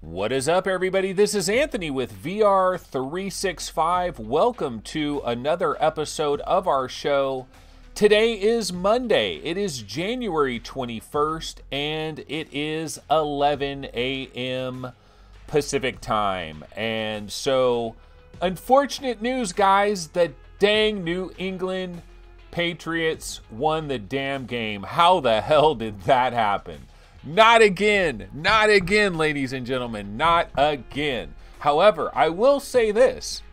What is up, everybody? This is Anthony with VR365. Welcome to another episode of our show. Today is Monday. It is January 21st, and it is 11 a.m. Pacific time. And so, unfortunate news, guys. The dang New England Patriots won the damn game. How the hell did that happen? Not again, ladies and gentlemen, not again. However, I will say this.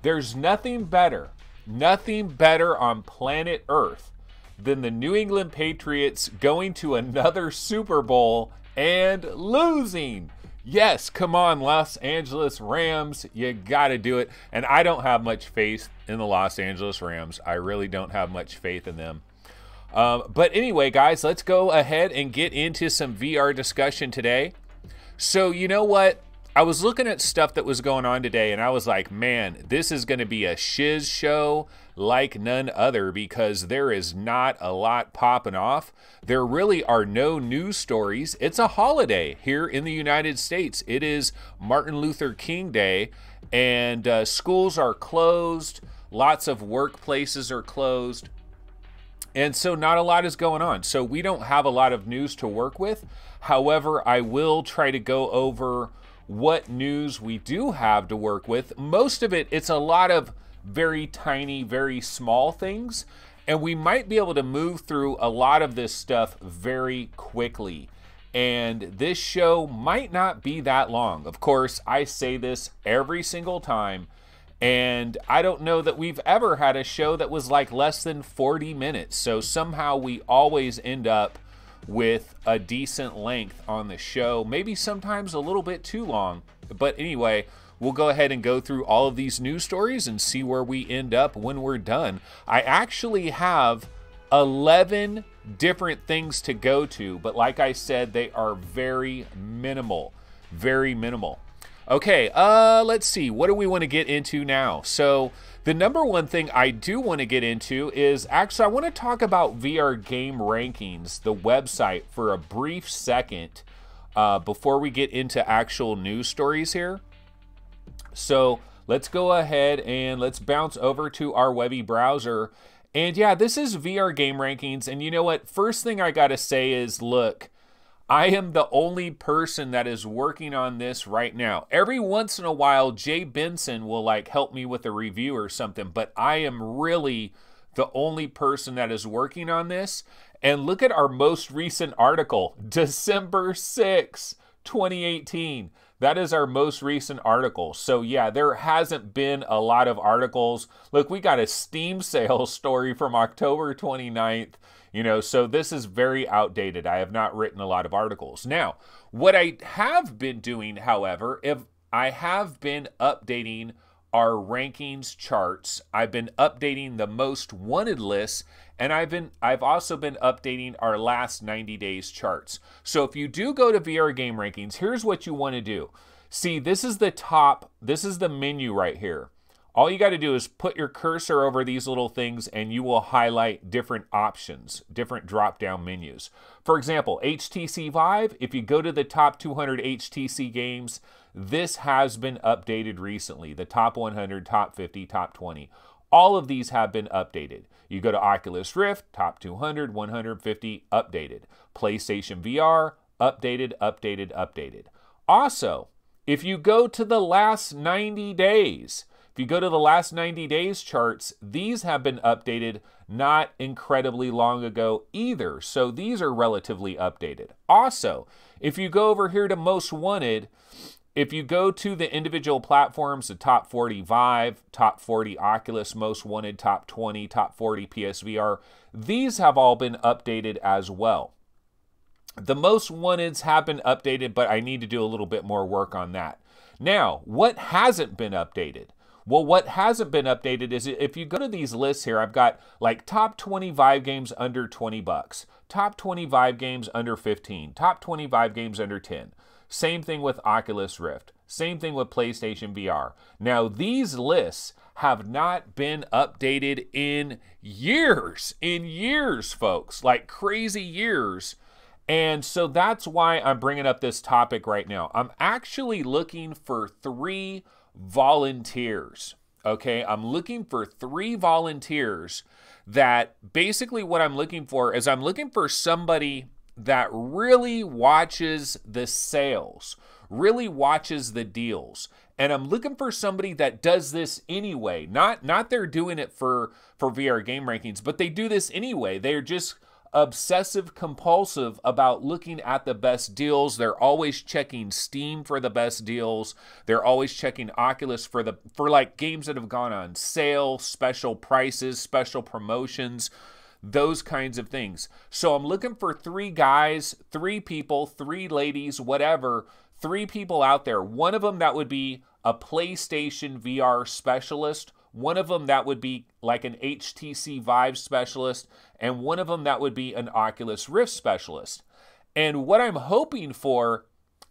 There's nothing better on planet Earth than the New England Patriots going to another Super Bowl and losing. Yes, come on, Los Angeles Rams, you gotta do it. And I don't have much faith in the Los Angeles Rams. I really don't have much faith in them. But anyway, guys, let's go ahead and get into some VR discussion today. So, you know what? I was looking at stuff that was going on today, and I was like, man, this is going to be a shiz show like none other because there is not a lot popping off. There really are no news stories. It's a holiday here in the United States. It is Martin Luther King Day, and schools are closed. Lots of workplaces are closed. And so not a lot is going on. So we don't have a lot of news to work with. However, I will try to go over what news we do have to work with. Most of it, it's a lot of very tiny, very small things. And we might be able to move through a lot of this stuff very quickly. And this show might not be that long. Of course, I say this every single time. And I don't know that we've ever had a show that was like less than 40 minutes. So somehow we always end up with a decent length on the show. Maybe sometimes a little bit too long. But anyway, we'll go ahead and go through all of these news stories and see where we end up when we're done. I actually have 11 different things to go to. But like I said, they are very minimal. Very minimal. Okay, let's see. What do we want to get into now? So the number one thing I do want to get into is actually I want to talk about VR Game Rankings, the website, for a brief second before we get into actual news stories here. So let's go ahead and let's bounce over to our Webby browser. And yeah, this is VR Game Rankings. And you know what? First thing I got to say is, look, I am the only person that is working on this right now. Every once in a while, Jay Benson will like help me with a review or something, but I am really the only person that is working on this. And look at our most recent article, December 6, 2018. That is our most recent article. So yeah, there hasn't been a lot of articles. Look, we got a Steam sale story from October 29th. You know, so this is very outdated. I have not written a lot of articles. Now, what I have been doing, however, if I have been updating our rankings charts, I've been updating the most wanted lists, and I've also been updating our last 90 days charts. So if you do go to VR Game Rankings, here's what you want to do. See, this is the top, this is the menu right here. All you got to do is put your cursor over these little things and you will highlight different options, different drop-down menus. For example, HTC Vive, if you go to the top 200 HTC games, this has been updated recently. The top 100, top 50, top 20. All of these have been updated. You go to Oculus Rift, top 200, 150, updated. PlayStation VR, updated, updated, updated. Also, if you go to the last 90 days, if you go to the last 90 days charts, these have been updated not incredibly long ago either. So these are relatively updated. Also, if you go over here to Most Wanted, if you go to the individual platforms, the top 40 Vive, top 40 Oculus, Most Wanted, top 20, top 40 PSVR, these have all been updated as well. The Most Wanteds have been updated, but I need to do a little bit more work on that. Now, what hasn't been updated? Well, what hasn't been updated is if you go to these lists here, I've got like top 20 Vive games under 20 bucks, top 20 Vive games under 15, top 20 Vive games under 10. Same thing with Oculus Rift. Same thing with PlayStation VR. Now, these lists have not been updated in years, folks, like crazy years. And so that's why I'm bringing up this topic right now. I'm actually looking for 3 volunteers. Okay, I'm looking for 3 volunteers that basically what I'm looking for is I'm looking for somebody that really watches the sales, really watches the deals. And I'm looking for somebody that does this anyway. Not they're doing it for VR game rankings, but they do this anyway. They're just obsessive compulsive about looking at the best deals. They're always checking Steam for the best deals. They're always checking Oculus for like games that have gone on sale, special prices, special promotions, those kinds of things. So I'm looking for 3 guys, 3 people, 3 ladies, whatever, 3 people out there. One of them that would be a PlayStation VR specialist, one of them that would be like an HTC Vive specialist, and one of them that would be an Oculus Rift specialist. And what I'm hoping for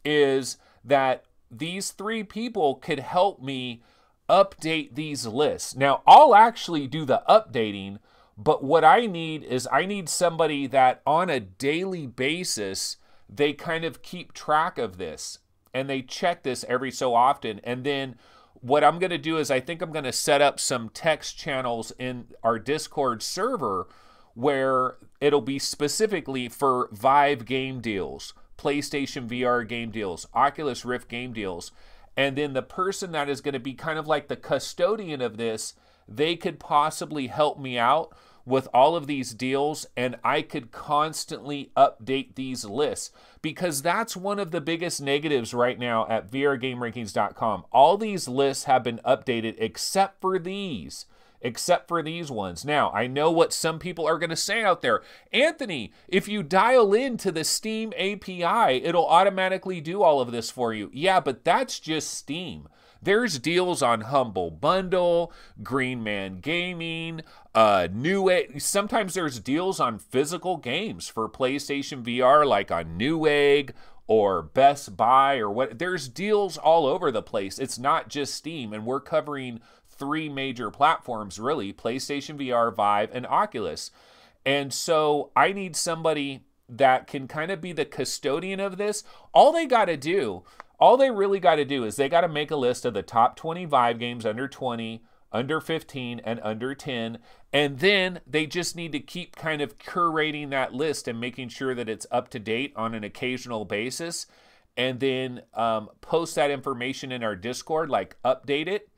is that these 3 people could help me update these lists. Now, I'll actually do the updating, but what I need is I need somebody that on a daily basis, they kind of keep track of this and they check this every so often. And then what I'm going to do is I think I'm going to set up some text channels in our Discord server where it'll be specifically for Vive game deals, PlayStation VR game deals, Oculus Rift game deals. And then the person that is going to be kind of like the custodian of this, they could possibly help me out with all of these deals, and I could constantly update these lists, because that's one of the biggest negatives right now at vrgamerankings.com. All these lists have been updated except for these ones. Now, I know what some people are going to say out there. Anthony, if you dial into the Steam API, it'll automatically do all of this for you. Yeah, but that's just Steam. There's deals on Humble Bundle, Green Man Gaming, Newegg. Sometimes there's deals on physical games for PlayStation VR, like on Newegg or Best Buy or what. There's deals all over the place. It's not just Steam, and we're covering 3 major platforms, really: PlayStation VR, Vive, and Oculus. And so I need somebody that can kind of be the custodian of this. All they really got to do is they got to make a list of the top 20 Vive games under 20, under 15, and under 10. And then they just need to keep kind of curating that list and making sure that it's up to date on an occasional basis. And then post that information in our Discord, like update it.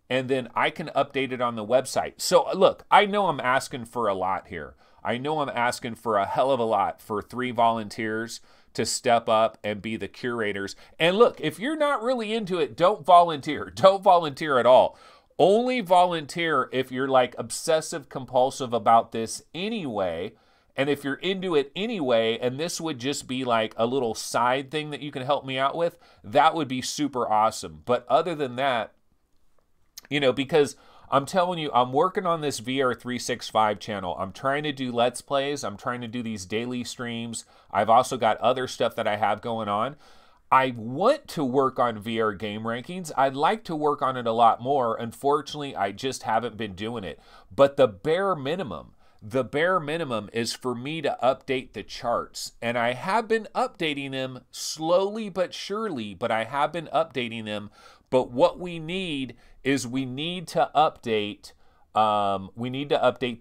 And then I can update it on the website. So look, I know I'm asking for a lot here. I know I'm asking for a hell of a lot for 3 volunteers to step up and be the curators. And look, if you're not really into it, don't volunteer. Don't volunteer at all. Only volunteer if you're like obsessive compulsive about this anyway. And if you're into it anyway, and this would just be like a little side thing that you can help me out with, that would be super awesome. But other than that, you know, because I'm telling you, I'm working on this VR365 channel. I'm trying to do Let's Plays. I'm trying to do these daily streams. I've also got other stuff that I have going on. I want to work on VR game rankings. I'd like to work on it a lot more. Unfortunately, I just haven't been doing it. But the bare minimum is for me to update the charts. And I have been updating them slowly but surely, but I have been updating them. But what we need is we need to update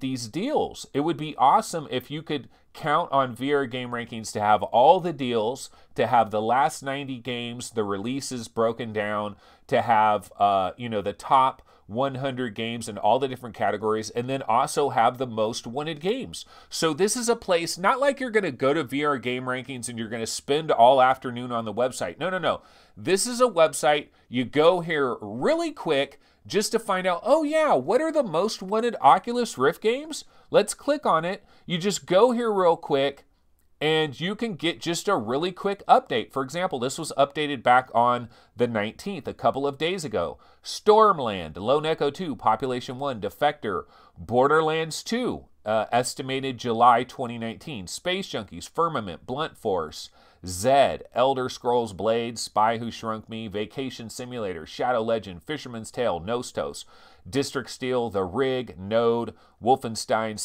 these deals. It would be awesome if you could count on VR Game Rankings to have all the deals, to have the last 90 games, the releases broken down, to have the top 100 games in all the different categories, and then also have the most wanted games. So this is a place, not like you're going to go to VR Game Rankings and you're going to spend all afternoon on the website. No. This is a website. You go here really quick just to find out, oh yeah, what are the most wanted Oculus Rift games? Let's click on it. You just go here real quick and you can get just a really quick update. For example, this was updated back on the 19th, a couple of days ago. Stormland, Lone Echo 2, Population 1, Defector, Borderlands 2, estimated July 2019, Space Junkies, Firmament, Blunt Force, Zed, Elder Scrolls Blade, Spy Who Shrunk Me, Vacation Simulator, Shadow Legend, Fisherman's Tale, Nostos, District Steel, The Rig, Node, Wolfenstein,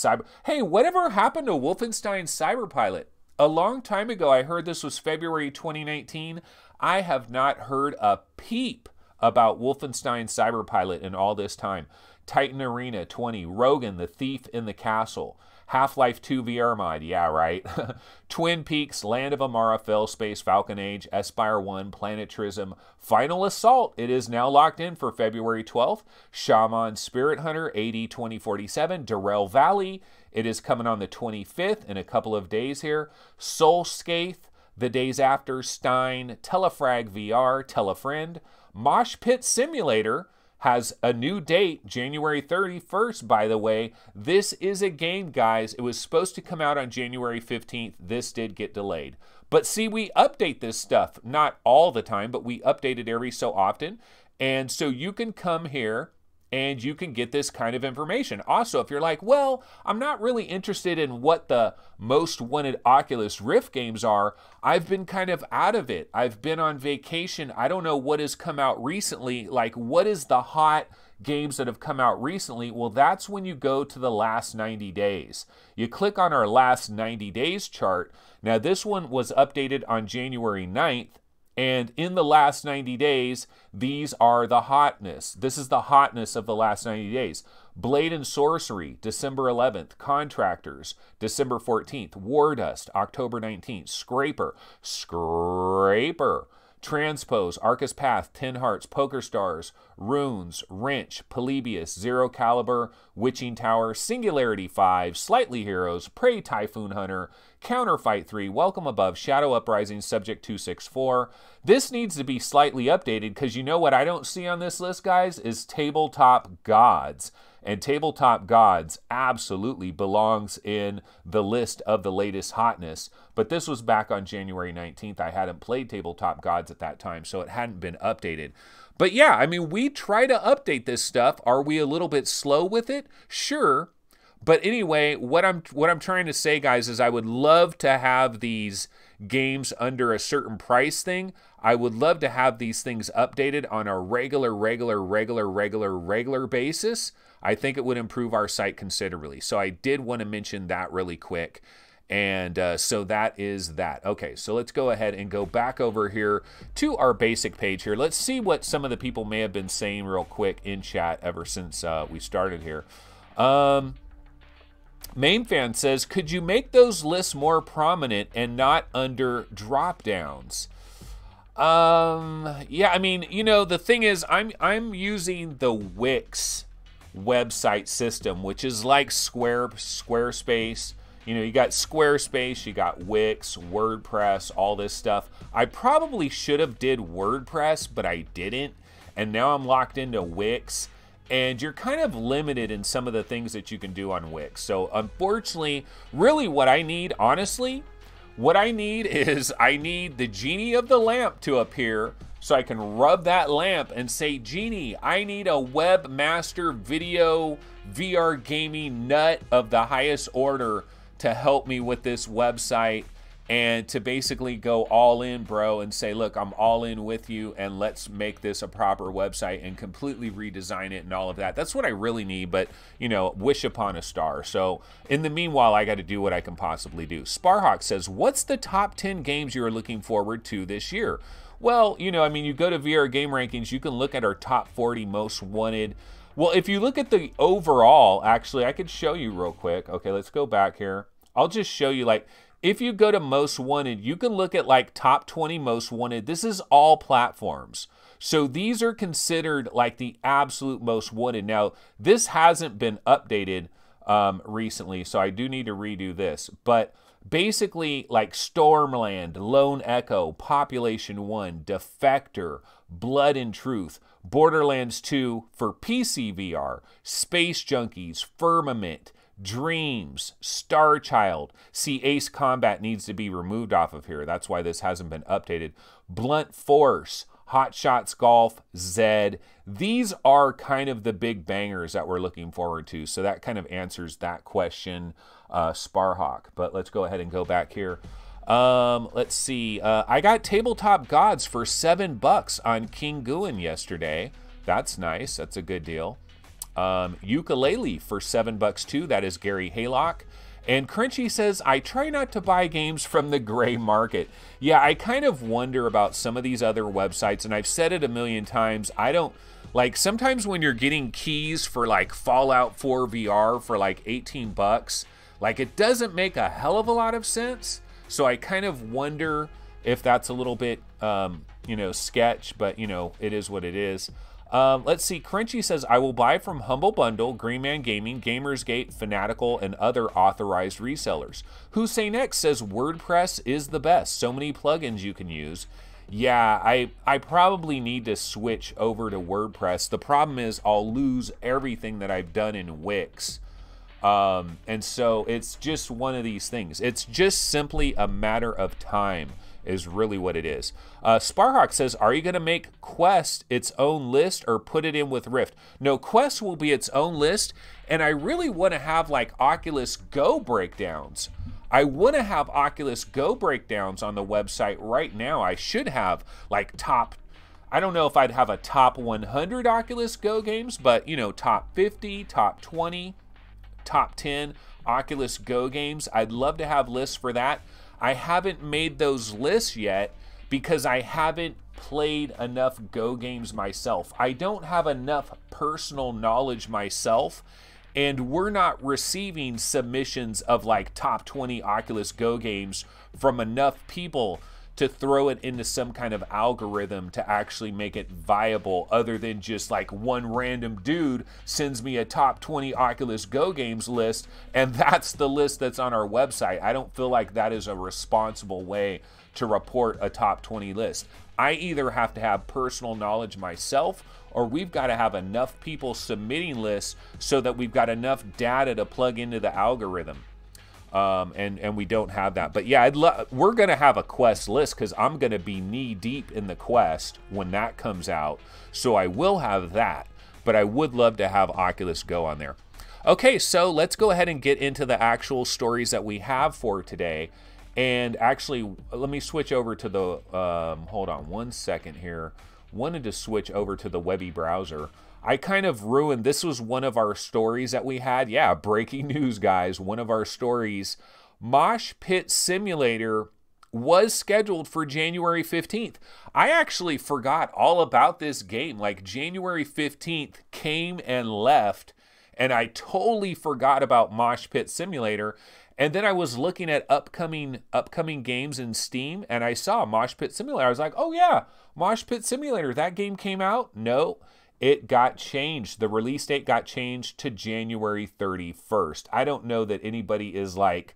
Hey, whatever happened to Wolfenstein Cyberpilot? A long time ago, I heard this was February 2019. I have not heard a peep about Wolfenstein Cyberpilot in all this time. Titan Arena 20, Rogan, the Thief in the Castle, Half-Life 2 VR mod, yeah, right. Twin Peaks, Land of Amara, Fell Space, Falcon Age, Espire 1, Planetrism, Final Assault, it is now locked in for February 12th. Shaman, Spirit Hunter, AD 2047, Darrell Valley, it is coming on the 25th in a couple of days here. Soulscape, the days after, Stein, Telefrag VR, Telefriend, Mosh Pit Simulator, has a new date, January 31st, by the way. This is a game, guys. It was supposed to come out on January 15th. This did get delayed. But see, we update this stuff, not all the time, but we update it every so often. And so you can come here and you can get this kind of information. Also, if you're like, well, I'm not really interested in what the most wanted Oculus Rift games are, I've been kind of out of it. I've been on vacation. I don't know what has come out recently. Like, what is the hot games that have come out recently? Well, that's when you go to the last 90 days. You click on our last 90 days chart. Now, this one was updated on January 9th. And in the last 90 days, these are the hotness. This is the hotness of the last 90 days. Blade and Sorcery, December 11th. Contractors, December 14th. Wardust, October 19th. Scraper. Transpose, Arcus Path, 10 Hearts, Poker Stars, Runes, Wrench, Polybius, Zero Caliber, Witching Tower, Singularity 5, Slightly Heroes, Prey Typhoon Hunter, Counterfight 3, Welcome Above, Shadow Uprising, Subject 264. This needs to be slightly updated because you know what I don't see on this list, guys, is Tabletop Gods. And Tabletop Gods absolutely belongs in the list of the latest hotness. But this was back on January 19th. I hadn't played Tabletop Gods at that time, so it hadn't been updated. But yeah, I mean, we try to update this stuff. Are we a little bit slow with it? Sure. But anyway, what I'm trying to say, guys, is I would love to have these games under a certain price thing. I would love to have these things updated on a regular basis. I think it would improve our site considerably. So I did want to mention that really quick. And so that is that. Okay, so let's go ahead and go back over here to our basic page here. Let's see what some of the people may have been saying real quick in chat ever since we started here. Main Fan says, could you make those lists more prominent and not under drop downs? Yeah, I mean, you know, the thing is, I'm using the Wix website system, which is like Squarespace. You know, you got Squarespace, you got Wix, WordPress, all this stuff. I probably should have did WordPress, but I didn't. And now I'm locked into Wix. And you're kind of limited in some of the things that you can do on Wix. So unfortunately, really what I need, honestly, what I need is I need the genie of the lamp to appear so I can rub that lamp and say, Genie, I need a webmaster video VR gaming nut of the highest order to help me with this website and to basically go all in, bro, and say, look, I'm all in with you and let's make this a proper website and completely redesign it and all of that. That's what I really need, but, you know, wish upon a star. So in the meanwhile, I got to do what I can possibly do. Sparhawk says, what's the top 10 games you're looking forward to this year? Well, you know, I mean, you go to VR Game Rankings, you can look at our top 40 most wanted. Well, if you look at the overall, actually, I could show you real quick. Okay, let's go back here. I'll just show you, like, if you go to most wanted, you can look at like top 20 most wanted. This is all platforms. So these are considered like the absolute most wanted. Now, this hasn't been updated recently, so I do need to redo this. But basically, like Stormland, Lone Echo, Population 1, Defector, Blood and Truth, Borderlands 2 for PC VR, Space Junkies, Firmament, Dreams, Star Child. See, Ace Combat needs to be removed off of here. That's why this hasn't been updated. Blunt Force, Hot Shots Golf, Zed. These are kind of the big bangers that we're looking forward to. So that kind of answers that question, Sparhawk. But let's go ahead and go back here. Let's see. I got Tabletop Gods for $7 on King Guin yesterday. That's nice. That's a good deal. Ukulele for $7 too. That is Gary Haylock. And Crunchy says, I try not to buy games from the gray market. Yeah, I kind of wonder about some of these other websites, and I've said it a million times. I don't, like, sometimes when you're getting keys for like Fallout 4 VR for like 18 bucks, like, it doesn't make a hell of a lot of sense. So I kind of wonder if that's a little bit, you know, sketch, but, you know, it is what it is. Let's see. Crunchy says, I will buy from Humble Bundle, Green Man Gaming, Gamersgate, Fanatical, and other authorized resellers. Hussein X says, WordPress is the best. So many plugins you can use. Yeah, I probably need to switch over to WordPress. The problem is I'll lose everything that I've done in Wix. And so it's just one of these things. It's just simply a matter of time is really what it is. Sparhawk says, are you going to make Quest its own list or put it in with Rift? No, Quest will be its own list, and I really want to have like Oculus Go breakdowns. I want to have Oculus Go breakdowns on the website right now. I should have like I don't know if I'd have a top 100 Oculus Go games, but you know, top 50, top 20, top 10 Oculus Go games. I'd love to have lists for that. I haven't made those lists yet because I haven't played enough Go games myself. I don't have enough personal knowledge myself, and we're not receiving submissions of like top 20 Oculus Go games from enough people to throw it into some kind of algorithm to actually make it viable, other than just like one random dude sends me a top 20 Oculus Go games list, and that's the list that's on our website. I don't feel like that is a responsible way to report a top 20 list. I either have to have personal knowledge myself, or we've got to have enough people submitting lists so that we've got enough data to plug into the algorithm. And we don't have that. But yeah, we're going to have a Quest list because I'm going to be knee deep in the Quest when that comes out. So I will have that, but I would love to have Oculus Go on there. Okay, so let's go ahead and get into the actual stories that we have for today. And actually, let me switch over to the, hold on one second here. Wanted to switch over to the Webby browser. I kind of ruined, this was one of our stories that we had. Yeah, breaking news, guys. One of our stories. Mosh Pit Simulator was scheduled for January 15th. I actually forgot all about this game. Like, January 15th came and left, and I totally forgot about Mosh Pit Simulator. And then I was looking at upcoming games in Steam, and I saw Mosh Pit Simulator. I was like, oh yeah, Mosh Pit Simulator. That game came out? No. It got changed. The release date got changed to January 31st. I don't know that anybody is like,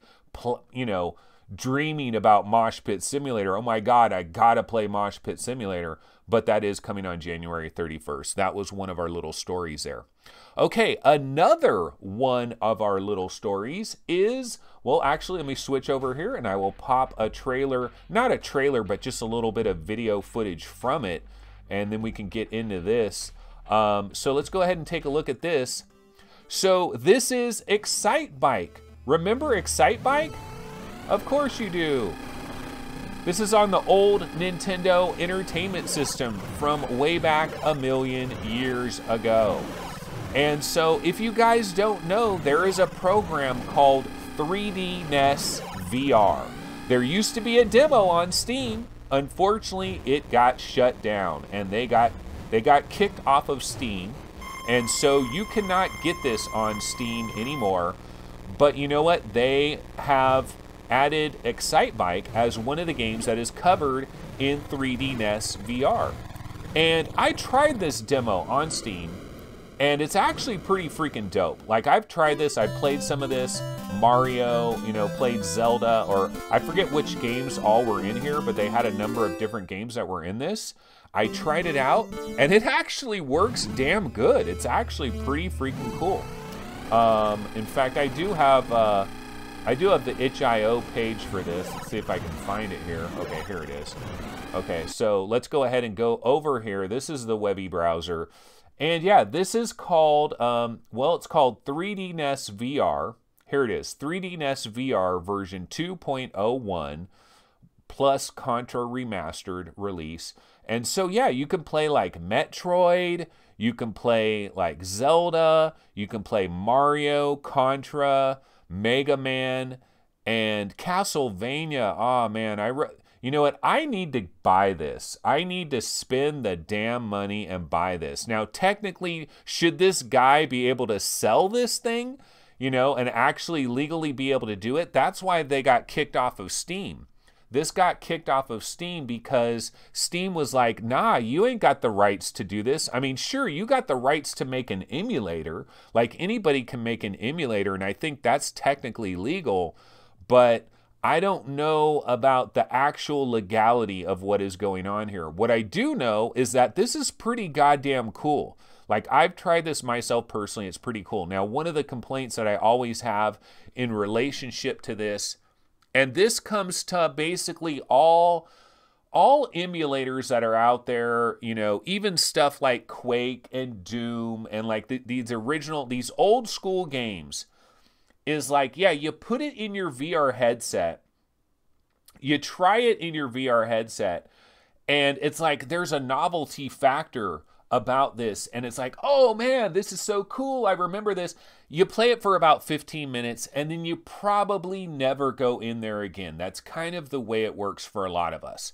you know, dreaming about Mosh Pit Simulator. Oh my God, I gotta play Mosh Pit Simulator. But that is coming on January 31st. That was one of our little stories there. Okay, another one of our little stories is, well, actually, let me switch over here and I will pop a trailer, not a trailer, but just a little bit of video footage from it. And then we can get into this. So let's go ahead and take a look at this. So this is Excitebike. Remember Excitebike? Of course you do. This is on the old Nintendo Entertainment System from way back a million years ago. And so if you guys don't know, there is a program called 3D NES VR. There used to be a demo on Steam. Unfortunately, it got shut down and they got kicked off of Steam, and so you cannot get this on Steam anymore. But you know what? They have added Excitebike as one of the games that is covered in 3D NES VR. And I tried this demo on Steam, and it's actually pretty freaking dope. Like, I've tried this, I've played some of this, Mario, you know, played Zelda, or I forget which games all were in here, but they had a number of different games that were in this. I tried it out, and it actually works damn good. It's actually pretty freaking cool. In fact, I do have the itch.io page for this. Let's see if I can find it here. Okay, here it is. Okay, so let's go ahead and go over here. This is the Webby browser. And yeah, this is called, well, it's called 3D NES VR. Here it is, 3D NES VR version 2.01. plus Contra Remastered release. And so, yeah, you can play like Metroid, you can play like Zelda, you can play Mario, Contra, Mega Man, and Castlevania. Oh, man, you know what? I need to buy this. I need to spend the damn money and buy this. Now, technically, should this guy be able to sell this thing, you know, and actually legally be able to do it? That's why they got kicked off of Steam. This got kicked off of Steam because Steam was like, nah, you ain't got the rights to do this. I mean, sure, you got the rights to make an emulator. Like, anybody can make an emulator, and I think that's technically legal, but I don't know about the actual legality of what is going on here. What I do know is that this is pretty goddamn cool. Like, I've tried this myself personally. It's pretty cool. Now, one of the complaints that I always have in relationship to this, and this comes to basically all emulators that are out there, you know, even stuff like Quake and Doom and like these old school games, is like, yeah, you put it in your VR headset, you try it in your VR headset, and it's like there's a novelty factor about this, and it's like, oh man, this is so cool, I remember this. You play it for about 15 minutes, and then you probably never go in there again. That's kind of the way it works for a lot of us.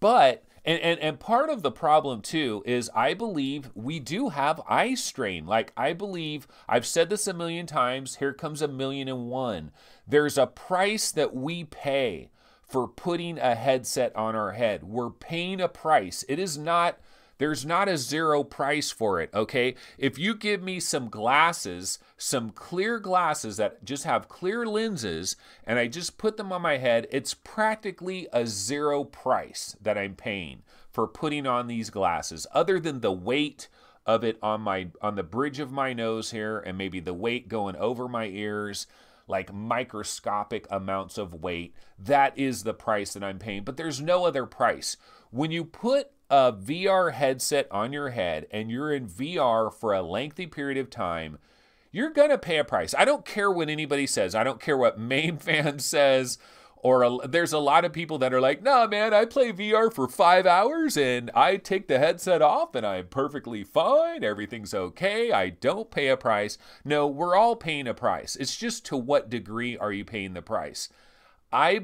But, and part of the problem too is I believe we do have eye strain. Like, I believe, I've said this a million times, here comes 1,000,001. There's a price that we pay for putting a headset on our head. We're paying a price. It is not, there's not a zero price for it, okay? If you give me some glasses, some clear glasses that just have clear lenses, and I just put them on my head, it's practically a zero price that I'm paying for putting on these glasses, other than the weight of it on the bridge of my nose here, and maybe the weight going over my ears, like microscopic amounts of weight. That is the price that I'm paying, but there's no other price. When you put a VR headset on your head and you're in VR for a lengthy period of time, you're gonna pay a price. I don't care what anybody says. I don't care what main fan says, or there's a lot of people that are like, nah, man, I play VR for 5 hours and I take the headset off and I'm perfectly fine. Everything's okay. I don't pay a price. No, we're all paying a price. It's just to what degree are you paying the price? I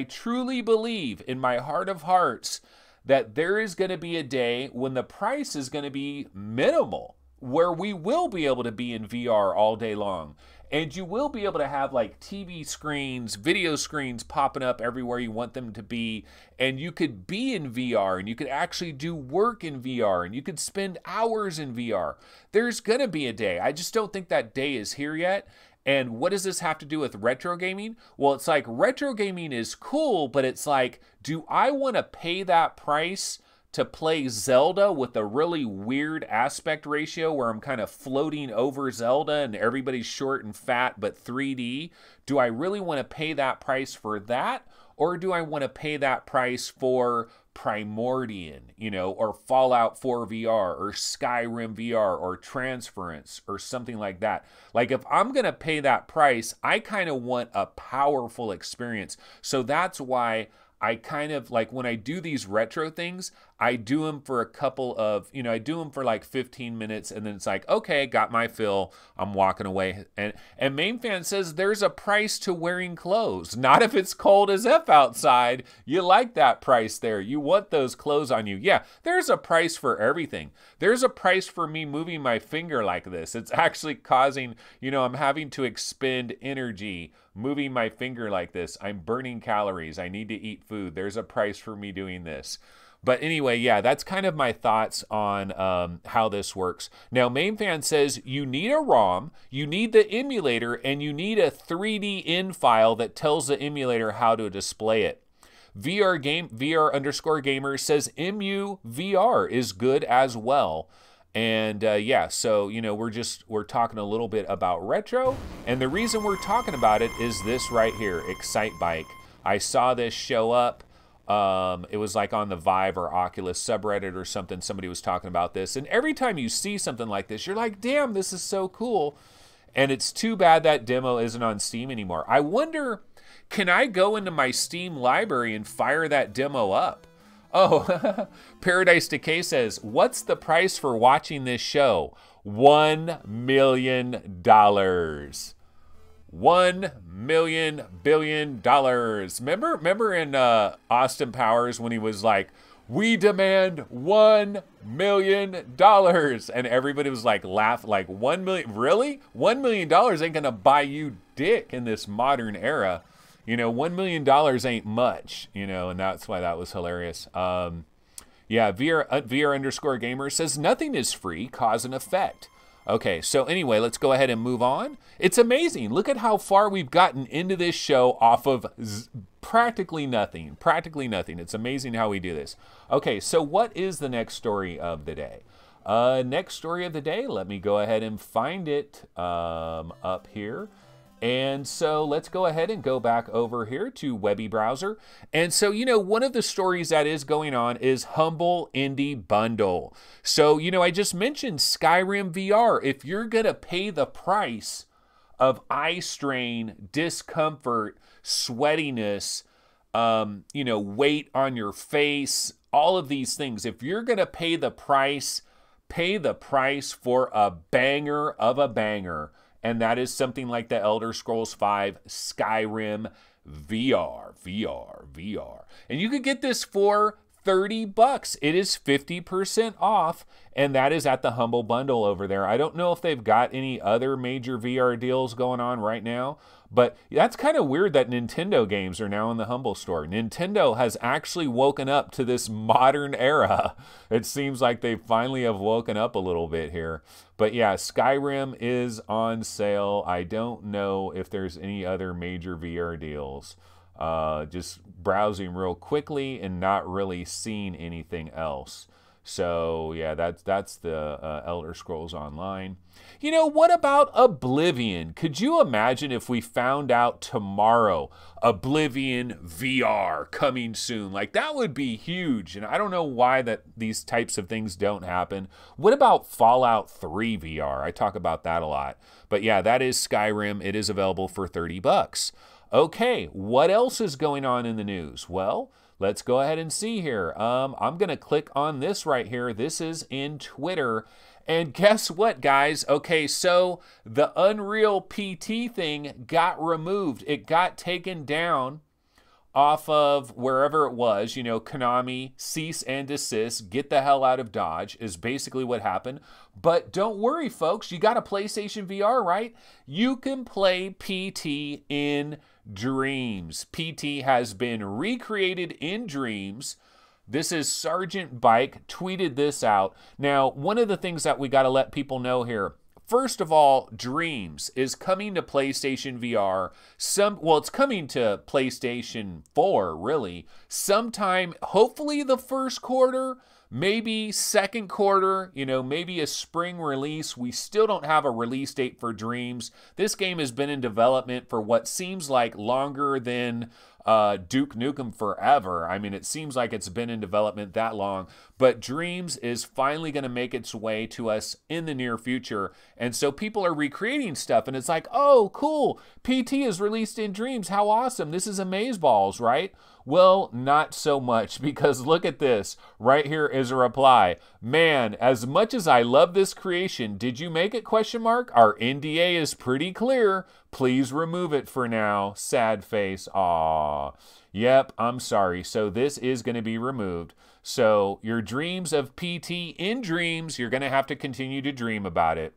truly believe in my heart of hearts that there is going to be a day when the price is going to be minimal, where we will be able to be in VR all day long. And you will be able to have like TV screens, video screens popping up everywhere you want them to be. And you could be in VR and you could actually do work in VR and you could spend hours in VR. There's going to be a day. I just don't think that day is here yet. And what does this have to do with retro gaming? Well, it's like retro gaming is cool, but it's like, do I want to pay that price to play Zelda with a really weird aspect ratio where I'm kind of floating over Zelda and everybody's short and fat but 3D? Do I really want to pay that price for that? Or do I want to pay that price for Primordian, you know, or Fallout 4 VR, or Skyrim VR, or Transference, or something like that? Like, if I'm going to pay that price, I kind of want a powerful experience. So that's why I kind of, like, when I do these retro things, I do them for a couple of, you know, I do them for like 15 minutes, and then it's like, okay, got my fill, I'm walking away. And Main Fan says there's a price to wearing clothes. Not if it's cold as F outside. You like that price there. You want those clothes on you. Yeah, there's a price for everything. There's a price for me moving my finger like this. It's actually causing, you know, I'm having to expend energy moving my finger like this. I'm burning calories. I need to eat food. There's a price for me doing this. But anyway, yeah, that's kind of my thoughts on how this works. Now, Main Fan says you need a ROM, you need the emulator, and you need a 3D in file that tells the emulator how to display it. VR_gamer says MU-VR is good as well. And yeah, so, you know, we're talking a little bit about retro, and the reason we're talking about it is this right here, Excitebike. I saw this show up. It was like on the Vive or Oculus subreddit or something. Somebody was talking about this, and every time you see something like this, you're like, damn, this is so cool. And it's too bad that demo isn't on Steam anymore. I wonder Can I go into my Steam library and fire that demo up? Oh, Paradise Decay says, what's the price for watching this show? $1 million. $1 million billion. Remember in Austin Powers when he was like, we demand $1 million, and everybody was like, laugh, like 1 million, really? $1 million ain't gonna buy you dick in this modern era. You know, $1 million ain't much, you know, and that's why that was hilarious. Yeah, VR underscore gamer says nothing is free, cause and effect. Okay, so anyway, let's go ahead and move on. It's amazing. Look at how far we've gotten into this show off of practically nothing. Practically nothing. It's amazing how we do this. Okay, so what is the next story of the day? Next story of the day, let me go ahead and find it up here. And so let's go ahead and go back over here to Webby Browser. And so, you know, one of the stories that is going on is Humble Indie Bundle. So, you know, I just mentioned Skyrim VR. If you're going to pay the price of eye strain, discomfort, sweatiness, you know, weight on your face, all of these things, if you're going to pay the price for a banger of a banger. And that is something like the Elder Scrolls V Skyrim VR. And you could get this for $30. It is 50% off, and that is at the Humble Bundle over there. I don't know if they've got any other major VR deals going on right now, but that's kind of weird that Nintendo games are now in the Humble store. Nintendo has actually woken up to this modern era. It seems like they finally have woken up a little bit here. But yeah, Skyrim is on sale. I don't know if there's any other major VR deals. Just browsing real quickly and not really seeing anything else. So yeah, that's the Elder Scrolls Online. You know, what about Oblivion? Could you imagine if we found out tomorrow Oblivion VR coming soon? Like, that would be huge. And I don't know why that these types of things don't happen. What about Fallout 3 VR? I talk about that a lot. But yeah, that is Skyrim. It is available for $30. Okay, what else is going on in the news? Well, let's go ahead and see here. I'm going to click on this right here. This is in Twitter. And guess what, guys? Okay, so the Unreal PT thing got removed. It got taken down off of wherever it was. You know, Konami, cease and desist, get the hell out of Dodge is basically what happened. But don't worry, folks. You got a PlayStation VR, right? You can play PT in Dreams. PT has been recreated in Dreams. This is Sergeant Bike tweeted this out. Now, one of the things that we got to let people know here, first of all, Dreams is coming to PlayStation VR. Well, it's coming to PlayStation 4, really. Sometime, hopefully the first quarter, maybe second quarter, you know, maybe a spring release. We still don't have a release date for Dreams. This game has been in development for what seems like longer than Duke Nukem Forever. I mean, it seems like it's been in development that long, but Dreams is finally going to make its way to us in the near future. And so people are recreating stuff, and it's like, oh, cool. PT is released in Dreams. How awesome. This is amazeballs, right? Well, not so much, because look at this. Right here is a reply. Man, as much as I love this creation, did you make it? ? Our NDA is pretty clear. Please remove it for now. Sad face. Aw. Yep, I'm sorry. So this is going to be removed. So your dreams of PT in Dreams, you're going to have to continue to dream about it,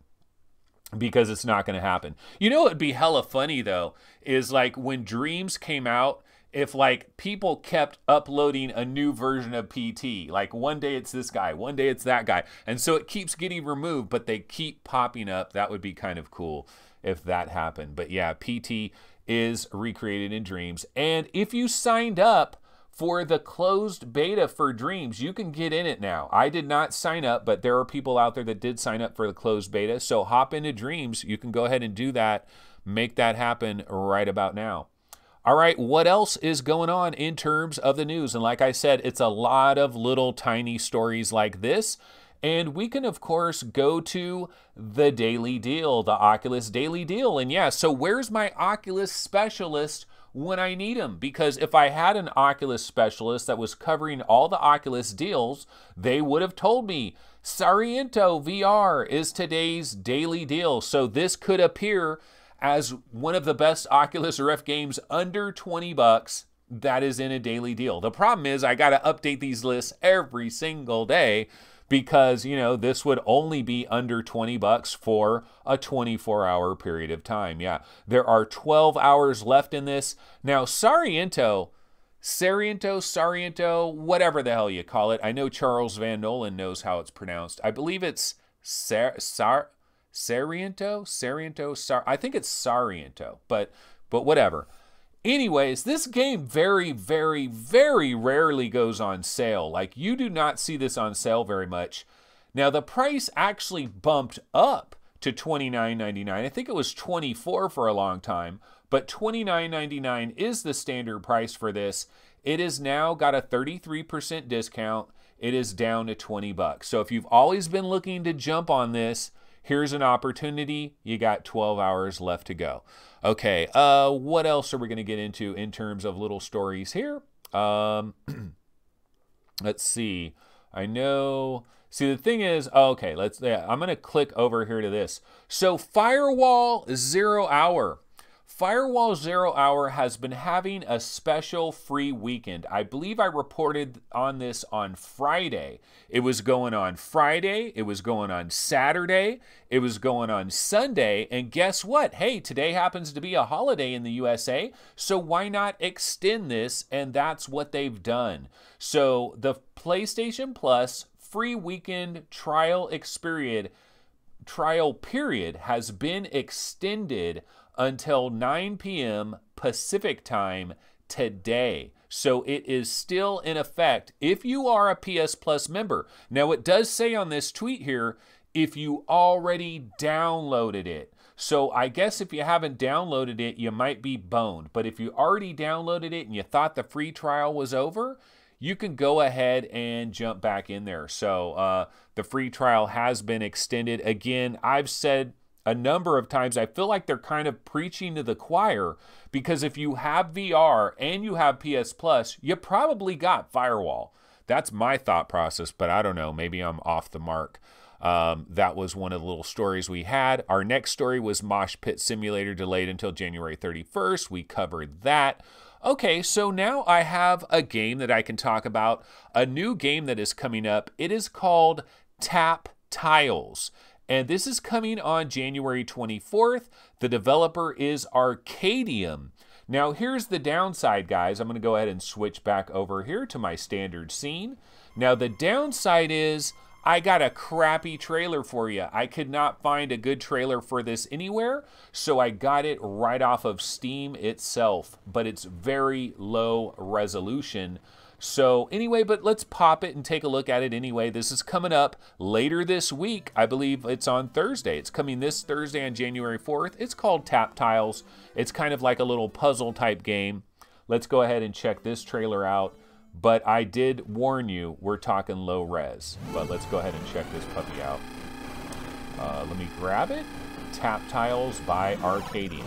because it's not going to happen. You know what would be hella funny, though, is like when Dreams came out, if like people kept uploading a new version of PT, like one day it's this guy, one day it's that guy, and so it keeps getting removed, but they keep popping up. That would be kind of cool if that happened. But yeah, PT is recreated in Dreams. And if you signed up for the closed beta for Dreams, you can get in it now. I did not sign up, but there are people out there that did sign up for the closed beta. So hop into Dreams. You can go ahead and do that. Make that happen right about now. All right, what else is going on in terms of the news? And like I said, it's a lot of little tiny stories like this. And we can, of course, go to the Daily Deal, the Oculus Daily Deal. And yeah, so where's my Oculus specialist when I need them. Because if I had an Oculus specialist that was covering all the Oculus deals, they would have told me, Sariento VR is today's daily deal. So this could appear as one of the best Oculus Rift games under 20 bucks that is in a daily deal. The problem is I got to update these lists every single day because, you know, this would only be under 20 bucks for a 24-hour period of time. Yeah, there are 12 hours left in this. Now, Sariento, whatever the hell you call it. I know Charles Van Nolan knows how it's pronounced. I believe it's Sariento. I think it's Sariento, but whatever. Anyways, this game very, very, very rarely goes on sale. Like, you do not see this on sale very much. Now, the price actually bumped up to $29.99. I think it was $24 for a long time, but $29.99 is the standard price for this. It is now got a 33% discount. It is down to 20 bucks. So if you've always been looking to jump on this, here's an opportunity. You got 12 hours left to go. Okay, what else are we going to get into in terms of little stories here? Let's see. I know. See, the thing is, okay, I'm going to click over here to this. So Firewall 0 Hour. Firewall 0 Hour has been having a special free weekend. I believe I reported on this on Friday. It was going on Friday, it was going on Saturday, it was going on Sunday, and guess what? Hey, today happens to be a holiday in the USA, so why not extend this? And that's what they've done. So the PlayStation Plus free weekend trial period has been extended until 9 p.m. Pacific time today. So it is still in effect if you are a PS Plus member. Now, it does say on this tweet here, if you already downloaded it. So I guess if you haven't downloaded it, you might be boned. But if you already downloaded it and you thought the free trial was over, you can go ahead and jump back in there. So the free trial has been extended. Again, I've said a number of times, I feel like they're kind of preaching to the choir, because if you have VR and you have PS Plus, you probably got Firewall. That's my thought process, but I don't know. Maybe I'm off the mark. That was one of the little stories we had. Our next story was Mosh Pit Simulator delayed until January 31st. We covered that. Okay, so now I have a game that I can talk about, a new game that is coming up. It is called Taptiles. And this is coming on January 24th. The developer is Arkadium. Now, here's the downside, guys. I'm going to go ahead and switch back over here to my standard scene. Now, the downside is I got a crappy trailer for you. I could not find a good trailer for this anywhere, so I got it right off of Steam itself, but it's very low resolution. So anyway, but let's pop it and take a look at it anyway. This is coming up later this week. I believe it's on Thursday. It's coming this Thursday on January 4th. It's called Taptiles. It's kind of like a little puzzle type game. Let's go ahead and check this trailer out. But I did warn you, we're talking low res. But let's go ahead and check this puppy out. Let me grab it. Taptiles by Arkadium.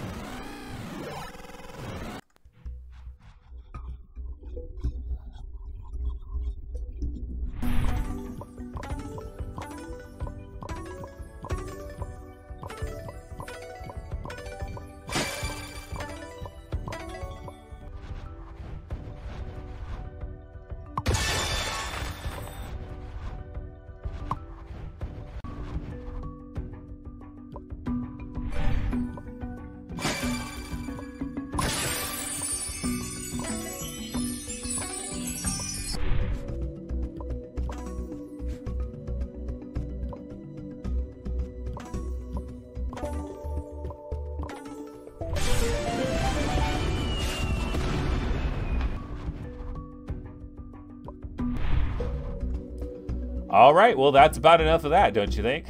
All right, well, that's about enough of that, don't you think?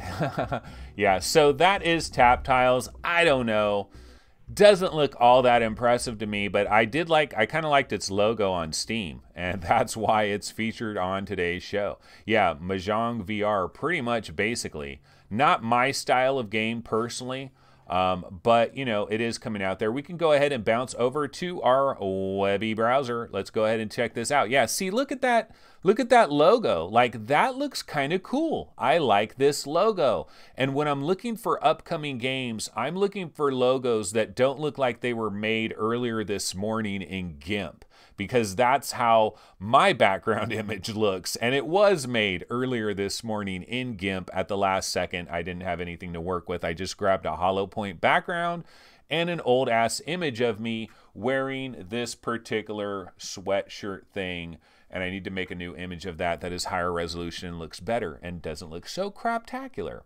Yeah, so that is Taptiles. I don't know. Doesn't look all that impressive to me, but I kind of liked its logo on Steam, and that's why it's featured on today's show. Yeah, Mahjong VR, pretty much basically. Not my style of game personally. But, you know, it is coming out there. We can go ahead and bounce over to our webby browser. Let's go ahead and check this out. Yeah, see, look at that. Look at that logo. Like, that looks kind of cool. I like this logo. And when I'm looking for upcoming games, I'm looking for logos that don't look like they were made earlier this morning in GIMP, because that's how my background image looks. And it was made earlier this morning in GIMP at the last second. I didn't have anything to work with. I just grabbed a hollow point background and an old ass image of me wearing this particular sweatshirt thing. And I need to make a new image of that is higher resolution and looks better and doesn't look so craptacular.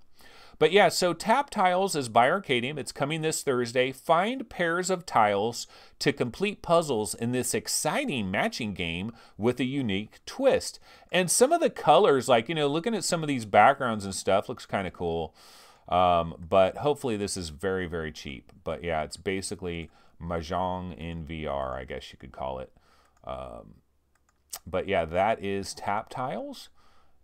But yeah, so Taptiles is by Arkadium. It's coming this Thursday. Find pairs of tiles to complete puzzles in this exciting matching game with a unique twist. And some of the colors, like, you know, looking at some of these backgrounds and stuff, looks kind of cool. But hopefully this is very, very cheap. But yeah, it's basically Mahjong in VR, I guess you could call it. But yeah, that is Taptiles.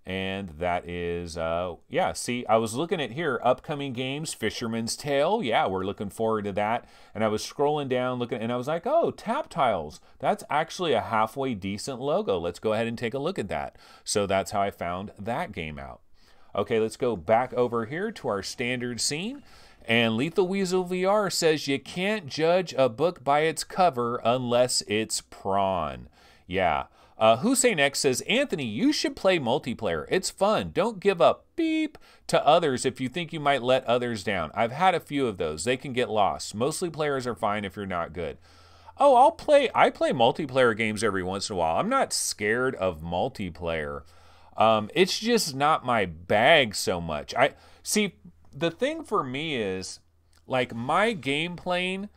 And that is, yeah, see, I was looking at here, upcoming games, Fisherman's Tale. Yeah, we're looking forward to that. And I was scrolling down, looking, and I was like, oh, Taptiles. That's actually a halfway decent logo. Let's go ahead and take a look at that. So that's how I found that game out. Okay, let's go back over here to our standard scene. And Lethal Weasel VR says you can't judge a book by its cover unless it's prawn. Yeah. Hussein X says, Anthony, you should play multiplayer. It's fun. Don't give up beep to others if you think you might let others down. I've had a few of those. They can get lost. Mostly players are fine if you're not good. Oh, I play multiplayer games every once in a while. I'm not scared of multiplayer. It's just not my bag so much. See, the thing for me is, like, my game playing,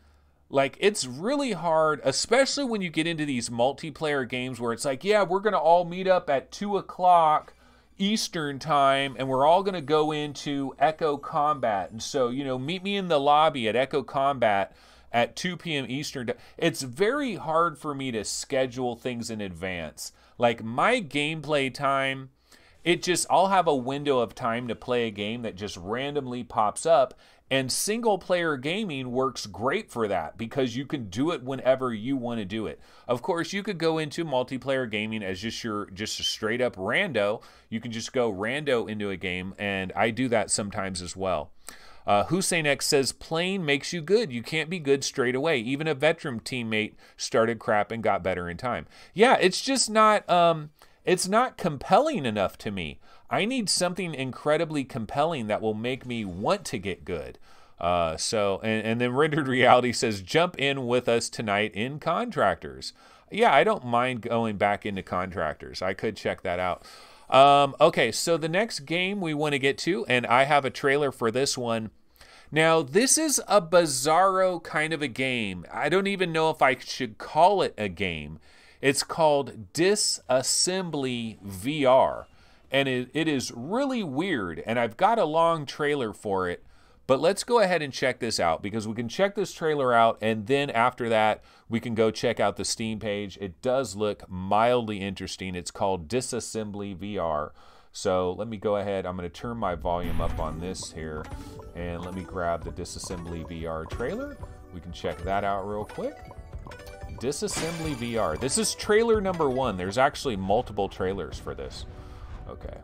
like, it's really hard, especially when you get into these multiplayer games where it's like, yeah, we're going to all meet up at 2 o'clock Eastern time, and we're all going to go into Echo Combat. And so, you know, meet me in the lobby at Echo Combat at 2 p.m. Eastern. It's very hard for me to schedule things in advance. Like, my gameplay time, I'll have a window of time to play a game that just randomly pops up. And single player gaming works great for that because you can do it whenever you want to do it. Of course, you could go into multiplayer gaming as just a straight up rando. You can just go rando into a game, and I do that sometimes as well. Hussein X says, playing makes you good. You can't be good straight away. Even a veteran teammate started crap and got better in time. Yeah, it's just not, it's not compelling enough to me. I need something incredibly compelling that will make me want to get good. And then Rendered Reality says, jump in with us tonight in Contractors. Yeah, I don't mind going back into Contractors. I could check that out. Okay, so the next game we want to get to, and I have a trailer for this one. Now, this is a bizarro kind of a game. I don't even know if I should call it a game. It's called Disassembly VR. And it is really weird, and I've got a long trailer for it, but let's go ahead and check this out, because we can check this trailer out, and then after that, we can go check out the Steam page. It does look mildly interesting. It's called Disassembly VR. So let me go ahead. I'm going to turn my volume up on this here, and let me grab the Disassembly VR trailer. We can check that out real quick. Disassembly VR. This is trailer number 1. There's actually multiple trailers for this. Okay.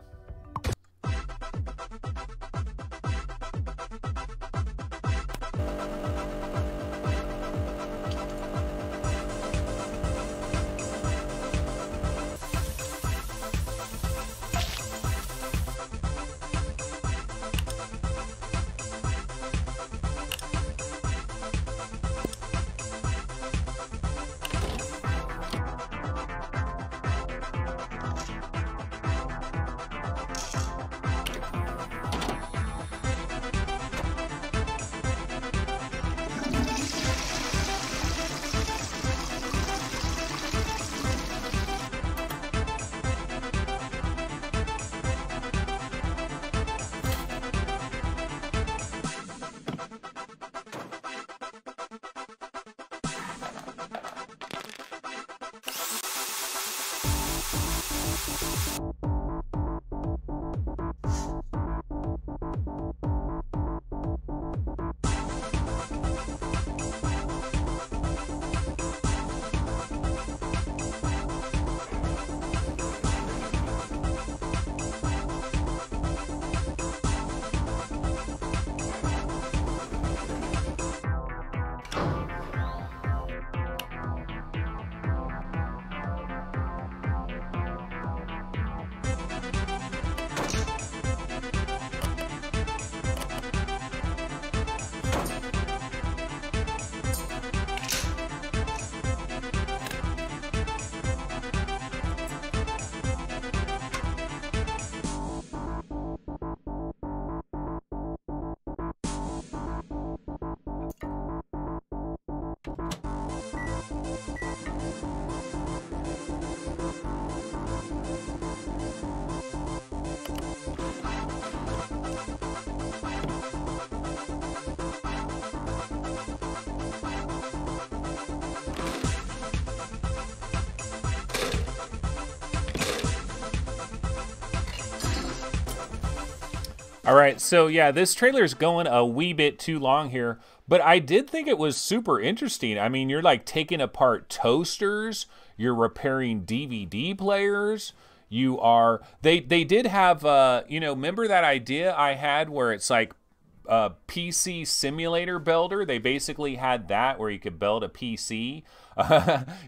All right, so yeah, this trailer is going a wee bit too long here, but I did think it was super interesting. I mean, you're like taking apart toasters, you're repairing DVD players, they did have, you know, remember that idea I had where it's like a PC simulator builder? They basically had that where you could build a PC.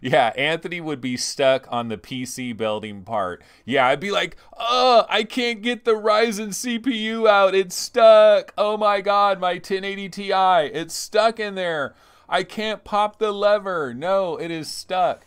Yeah, Anthony would be stuck on the PC building part. Yeah, I'd be like, oh, I can't get the Ryzen CPU out. It's stuck. Oh my God, my 1080 Ti. It's stuck in there. I can't pop the lever. No, it is stuck.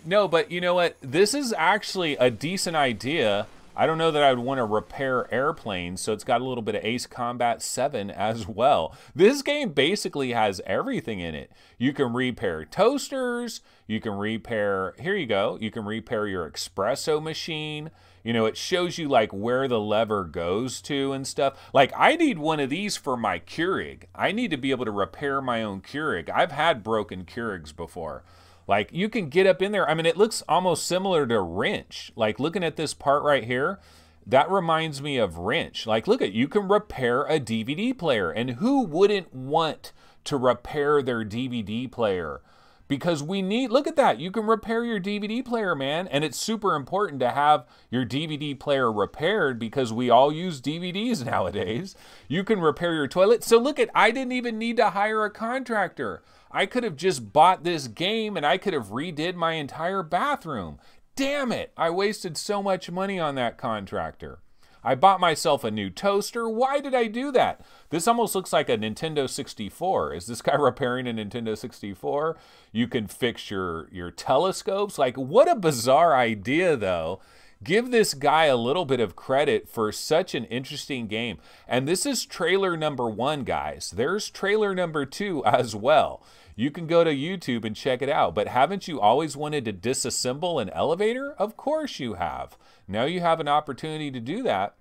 No, but you know what? This is actually a decent idea. I don't know that I would want to repair airplanes, so it's got a little bit of Ace Combat 7 as well. This game basically has everything in it. You can repair toasters, you can repair, here you go, you can repair your espresso machine. You know, it shows you like where the lever goes to and stuff. Like, I need one of these for my Keurig. I need to be able to repair my own Keurig. I've had broken Keurigs before. Like, you can get up in there. I mean, it looks almost similar to Wrench. Like, looking at this part right here, that reminds me of Wrench. Like, look at, you can repair a DVD player. And who wouldn't want to repair their DVD player? Because we need, look at that. You can repair your DVD player, man. And it's super important to have your DVD player repaired because we all use DVDs nowadays. You can repair your toilet. So look at, I didn't even need to hire a contractor. I could have just bought this game and I could have redid my entire bathroom. Damn it, I wasted so much money on that contractor. I bought myself a new toaster. Why did I do that? This almost looks like a Nintendo 64. Is this guy repairing a Nintendo 64? You can fix your telescopes. Like, what a bizarre idea, though. Give this guy a little bit of credit for such an interesting game. And this is trailer number 1, guys. There's trailer number 2 as well. You can go to YouTube and check it out. But haven't you always wanted to disassemble an elevator? Of course you have. Now you have an opportunity to do that.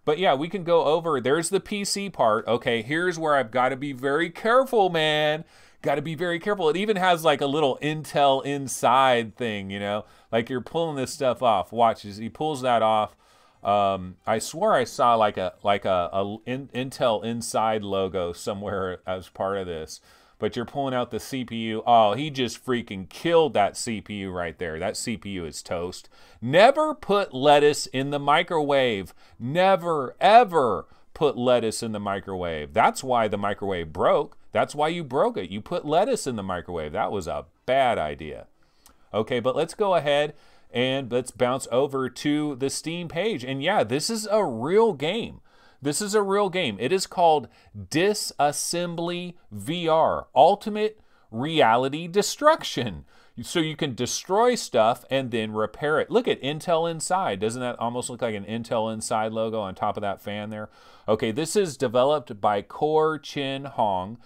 But yeah, we can go over, there's the PC part. Okay, here's where I've got to be very careful, man. Got to be very careful. It even has like a little Intel Inside thing, you know, like you're pulling this stuff off. Watch as he pulls that off. I swore I saw like a Intel Inside logo somewhere as part of this, but you're pulling out the CPU. Oh, he just freaking killed that CPU right there. That CPU is toast. Never put lettuce in the microwave. Never, ever put lettuce in the microwave. That's why the microwave broke. That's why you broke it. You put lettuce in the microwave. That was a bad idea. Okay, but let's go ahead and let's bounce over to the Steam page. And yeah, this is a real game. This is a real game. It is called Disassembly VR, Ultimate Reality Destruction. So you can destroy stuff and then repair it. Look at Intel Inside. Doesn't that almost look like an Intel Inside logo on top of that fan there? Okay, this is developed by Core Chin Hong.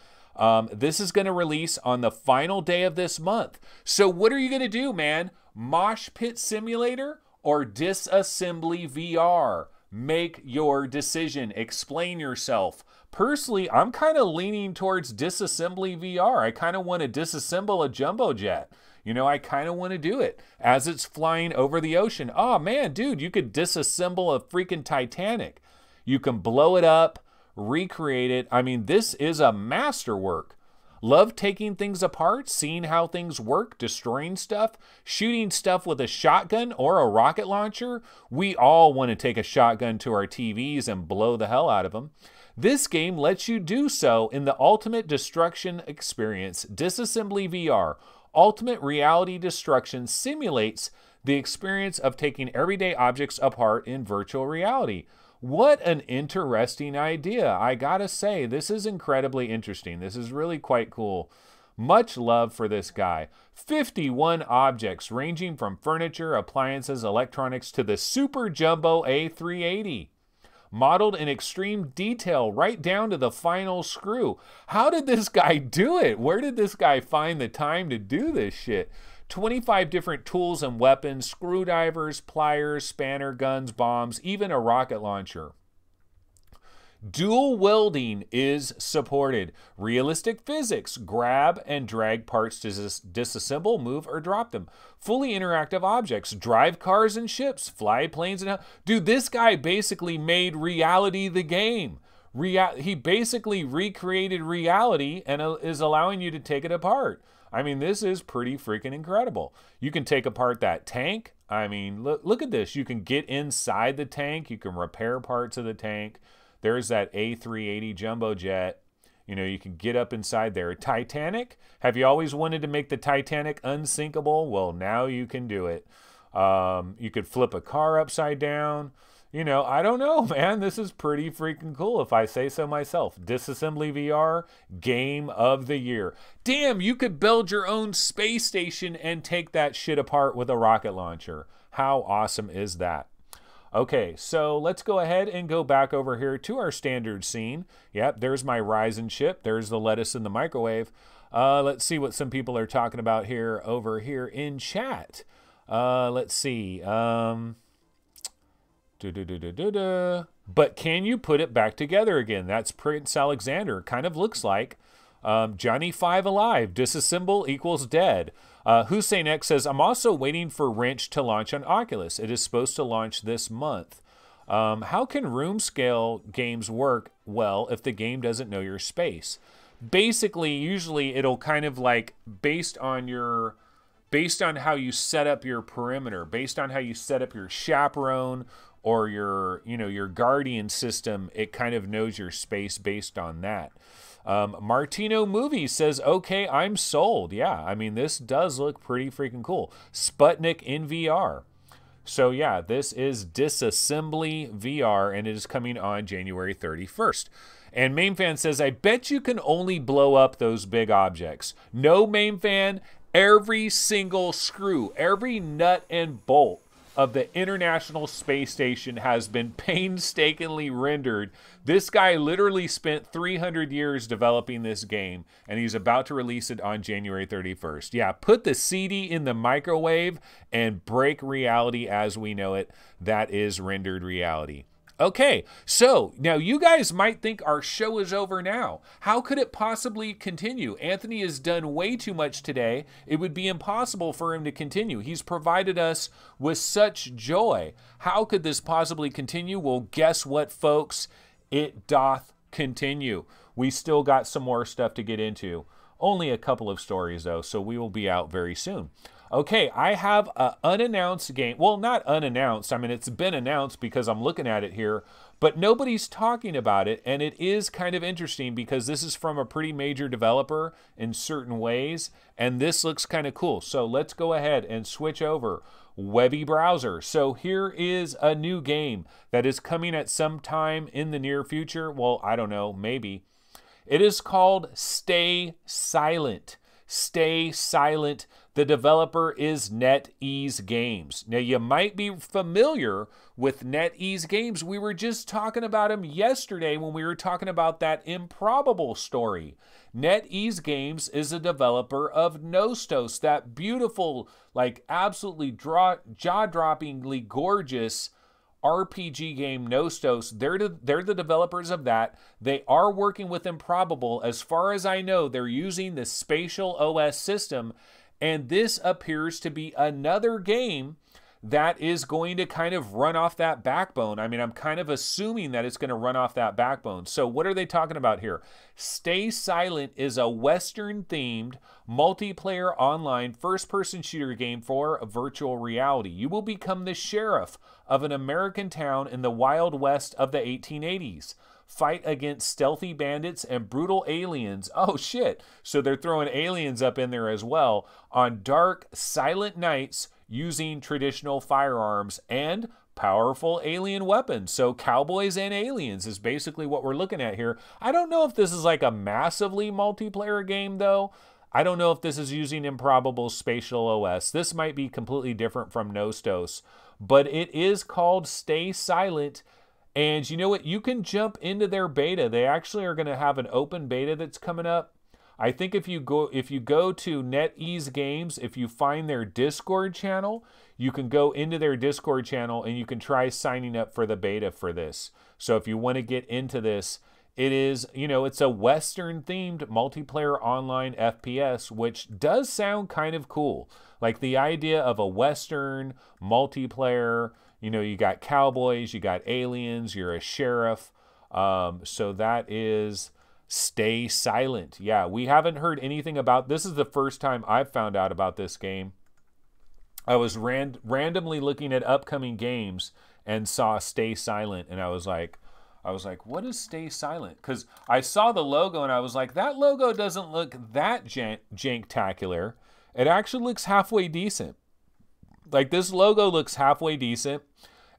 This is going to release on the final day of this month. So what are you going to do, man? Mosh Pit Simulator or Disassembly VR? Make your decision. Explain yourself. Personally, I'm kind of leaning towards Disassembly VR. I kind of want to disassemble a jumbo jet. You know, I kind of want to do it as it's flying over the ocean. Oh, man, dude, you could disassemble a freaking Titanic. You can blow it up, recreate it. I mean, this is a masterwork. Love taking things apart, seeing how things work, destroying stuff, shooting stuff with a shotgun or a rocket launcher. We all want to take a shotgun to our TVs and blow the hell out of them. This game lets you do so in the ultimate destruction experience. Disassembly VR, Ultimate Reality Destruction, simulates the experience of taking everyday objects apart in virtual reality. What an interesting idea. I gotta say, this is incredibly interesting. This is really quite cool. Much love for this guy. 51 objects ranging from furniture, appliances, electronics to the Super Jumbo A380. Modeled in extreme detail right down to the final screw. How did this guy do it? Where did this guy find the time to do this shit? 25 different tools and weapons, screwdrivers, pliers, spanner, guns, bombs, even a rocket launcher. Dual wielding is supported. Realistic physics. Grab and drag parts to disassemble, move, or drop them. Fully interactive objects. Drive cars and ships. Fly planes and... Dude, this guy basically made reality the game. He basically recreated reality and is allowing you to take it apart. I mean, this is pretty freaking incredible. You can take apart that tank. I mean, look at this. You can get inside the tank. You can repair parts of the tank. There's that A380 jumbo jet. You know, you can get up inside there. Titanic. Have you always wanted to make the Titanic unsinkable? Well, now you can do it. You could flip a car upside down. You know, I don't know, man. This is pretty freaking cool if I say so myself. Disassembly VR, game of the year. Damn, you could build your own space station and take that shit apart with a rocket launcher. How awesome is that? Okay, so let's go ahead and go back over here to our standard scene. Yep, there's my Ryzen chip. There's the lettuce in the microwave. Let's see what some people are talking about here over here in chat. Let's see. But can you put it back together again? That's Prince Alexander. Kind of looks like. Johnny 5 alive. Disassemble equals dead. Hussein X says, I'm also waiting for Wrench to launch on Oculus. It is supposed to launch this month. How can room scale games work well if the game doesn't know your space? Basically, usually it'll kind of like based on how you set up your perimeter, based on how you set up your chaperone or your guardian system, it kind of knows your space based on that. Martino Movie says, okay, I'm sold. Yeah, I mean, this does look pretty freaking cool. Sputnik in VR. So yeah, this is Disassembly VR, and it is coming on January 31st. And MainFan says, I bet you can only blow up those big objects. No, MainFan, every single screw, every nut and bolt of the International Space Station has been painstakingly rendered. This guy literally spent 300 years developing this game, and he's about to release it on January 31st. Yeah, put the CD in the microwave and break reality as we know it. That is rendered reality. Okay, so now you guys might think our show is over now. How could it possibly continue? Anthony has done way too much today. It would be impossible for him to continue. He's provided us with such joy. How could this possibly continue? Well, guess what, folks? It doth continue. We still got some more stuff to get into. Only a couple of stories, though, so we will be out very soon. Okay, I have an unannounced game. Well, not unannounced. I mean, it's been announced because I'm looking at it here, but nobody's talking about it, and it is kind of interesting because this is from a pretty major developer in certain ways, and this looks kind of cool. So let's go ahead and switch over. Webby browser. So here is a new game that is coming at some time in the near future. Well, I don't know, maybe. It is called Stay Silent. Stay Silent. The developer is NetEase Games. Now, you might be familiar with NetEase Games. We were just talking about them yesterday when we were talking about that Improbable story. NetEase Games is a developer of Nostos, that beautiful, like absolutely jaw-droppingly gorgeous RPG game Nostos. They're the developers of that. They are working with Improbable. As far as I know, they're using the Spatial OS system, and this appears to be another game that is going to kind of run off that backbone. I mean, I'm kind of assuming that it's going to run off that backbone. So what are they talking about here? Stay Silent is a Western-themed, multiplayer online first-person shooter game for virtual reality. You will become the sheriff of an American town in the Wild West of the 1880s. Fight against stealthy bandits and brutal aliens. Oh, shit. So they're throwing aliens up in there as well on dark, silent nights using traditional firearms and powerful alien weapons. So cowboys and aliens is basically what we're looking at here. I don't know if this is like a massively multiplayer game, though. I don't know if this is using Improbable Spatial OS. This might be completely different from Nostos, but it is called Stay Silent. And you know what? You can jump into their beta. They actually are going to have an open beta that's coming up. I think if you go to NetEase Games, if you find their Discord channel, you can go into their Discord channel and you can try signing up for the beta for this. So if you want to get into this, it is, you know, it's a Western themed multiplayer online FPS, which does sound kind of cool. Like the idea of a Western multiplayer, you know, you got cowboys, you got aliens, you're a sheriff. So that is Stay Silent. Yeah, we haven't heard anything about, this is the first time I've found out about this game. I was randomly looking at upcoming games and saw Stay Silent, and I was like, what is Stay Silent? Because I saw the logo and I was like, that logo doesn't look that janktacular. It actually looks halfway decent. Like, this logo looks halfway decent.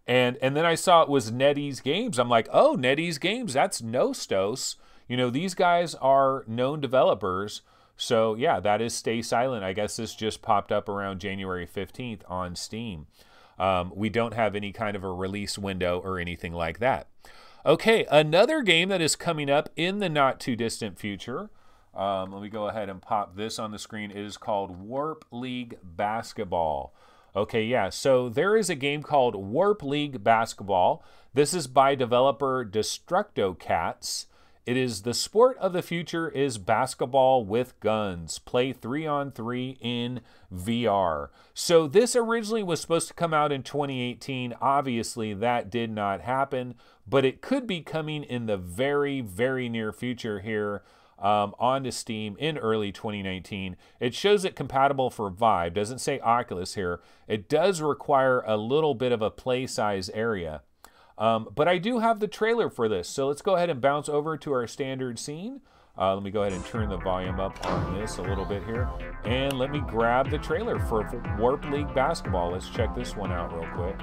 And then I saw it was NetEase Games. I'm like, oh, NetEase Games, that's Nostos. You know, these guys are known developers. So yeah, that is Stay Silent. I guess this just popped up around January 15th on Steam. We don't have any kind of a release window or anything like that. Okay, another game that is coming up in the not too distant future. Let me go ahead and pop this on the screen. It is called Warp League Basketball. Okay, yeah, so there is a game called Warp League Basketball. This is by developer Destructo-Cats. It is the sport of the future is basketball with guns. Play 3-on-3 in VR. So this originally was supposed to come out in 2018. Obviously, that did not happen, but it could be coming in the very, very near future here onto Steam in early 2019. It shows it compatible for Vive. Doesn't say Oculus here. It does require a little bit of a play size area. But I do have the trailer for this, so let's go ahead and bounce over to our standard scene. Let me go ahead and turn the volume up on this a little bit here, and let me grab the trailer for Warp League Basketball. Let's check this one out real quick.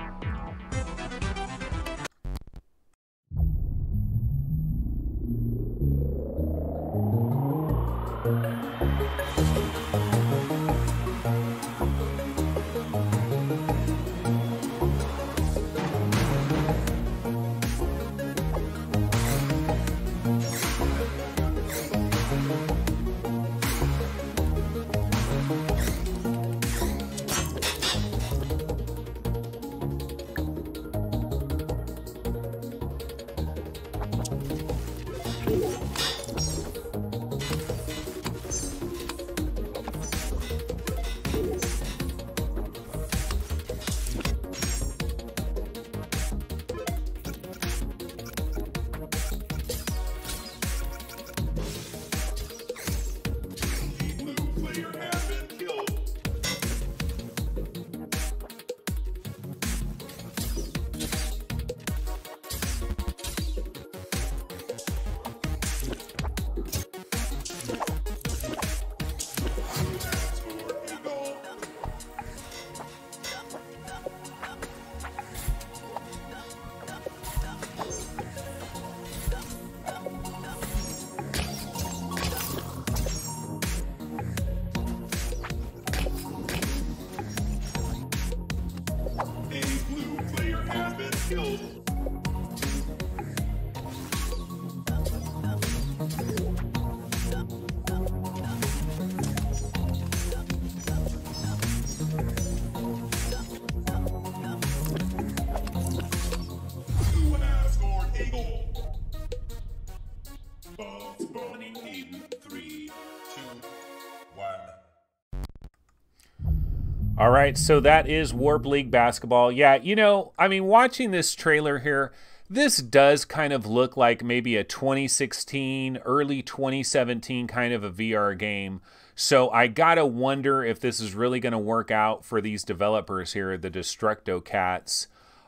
All right, so that is Warp League Basketball. Yeah, you know, I mean, watching this trailer here, this does kind of look like maybe a 2016, early 2017 kind of a VR game. So I gotta wonder if this is really going to work out for these developers here, the Destructo-Cats.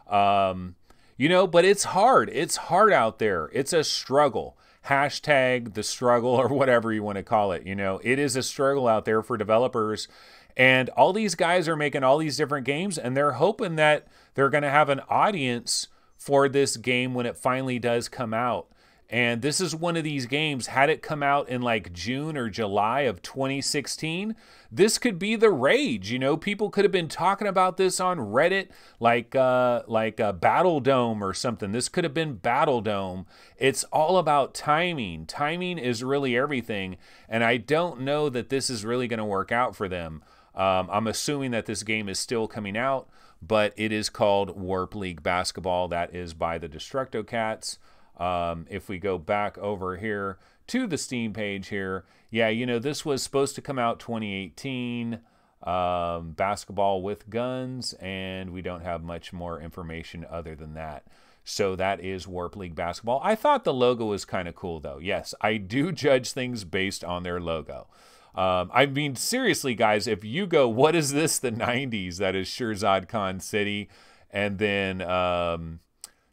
You know, but it's hard. It's hard out there. It's a struggle. Hashtag the struggle, or whatever you want to call it. You know, it is a struggle out there for developers. And all these guys are making all these different games, and they're hoping that they're going to have an audience for this game when it finally does come out. And this is one of these games, had it come out in like June or July of 2016, this could be the rage. You know, people could have been talking about this on Reddit like a Battle Dome or something. This could have been Battle Dome. It's all about timing. Timing is really everything. And I don't know that this is really going to work out for them. I'm assuming that this game is still coming out, but it is called Warp League Basketball. That is by the Destructo Cats. If we go back over here to the Steam page here, yeah, you know, this was supposed to come out 2018, basketball with guns, and we don't have much more information other than that. So that is Warp League Basketball. I thought the logo was kind of cool, though. Yes, I do judge things based on their logo. I mean, seriously, guys, if you go, what is this, the 90s? That is Shirzad Khan City. And then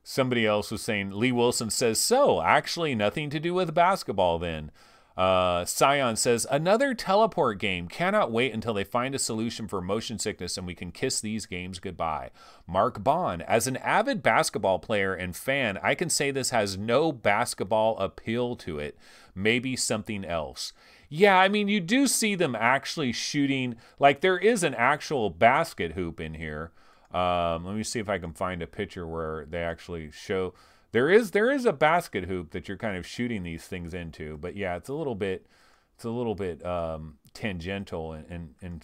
somebody else was saying, Lee Wilson says, so, actually nothing to do with basketball then. Scion says, another teleport game. Cannot wait until they find a solution for motion sickness and we can kiss these games goodbye. Mark Bond, as an avid basketball player and fan, I can say this has no basketball appeal to it. Maybe something else. Yeah, I mean, you do see them actually shooting, like there is an actual basket hoop in here. Let me see if I can find a picture where they actually show... There is a basket hoop that you're kind of shooting these things into, but yeah, it's a little bit tangential in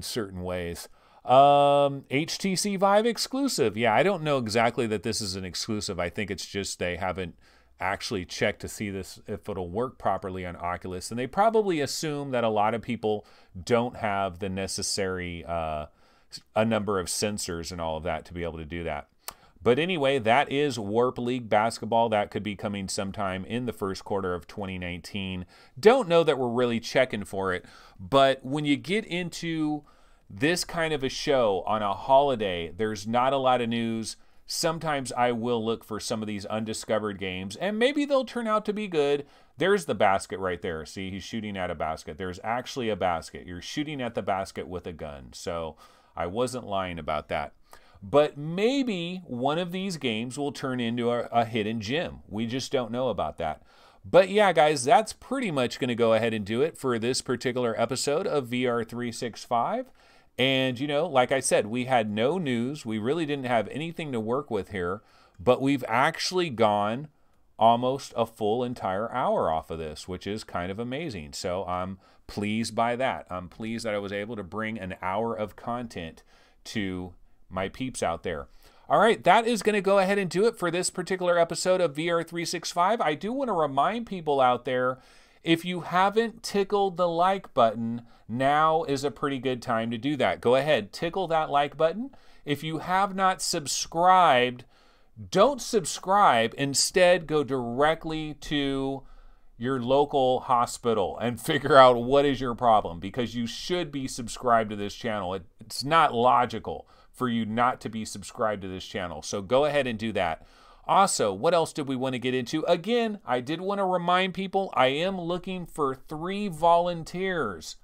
certain ways. HTC Vive exclusive. Yeah, I don't know exactly that this is an exclusive. I think it's just they haven't actually checked to see this if it'll work properly on Oculus, and they probably assume that a lot of people don't have the necessary a number of sensors and all of that to be able to do that. But anyway, that is Warp League Basketball. That could be coming sometime in the first quarter of 2019. Don't know that we're really checking for it, but when you get into this kind of a show on a holiday, there's not a lot of news. Sometimes I will look for some of these undiscovered games, and maybe they'll turn out to be good. There's the basket right there. See, he's shooting at a basket. There's actually a basket. You're shooting at the basket with a gun. So I wasn't lying about that. But maybe one of these games will turn into a hidden gem. We just don't know about that. But yeah, guys, that's pretty much going to go ahead and do it for this particular episode of VR 365. And, you know, like I said, we had no news. We really didn't have anything to work with here. But we've actually gone almost a full entire hour off of this, which is kind of amazing. So I'm pleased by that. I'm pleased that I was able to bring an hour of content to my peeps out there. All right, that is going to go ahead and do it for this particular episode of VR 365. I do want to remind people out there, if you haven't tickled the like button, now is a pretty good time to do that. Go ahead, tickle that like button. If you have not subscribed, don't subscribe. Instead, go directly to your local hospital and figure out what is your problem, because you should be subscribed to this channel. It's not logical for you not to be subscribed to this channel. So go ahead and do that. Also, what else did we want to get into? Again, I did want to remind people I am looking for 3 volunteers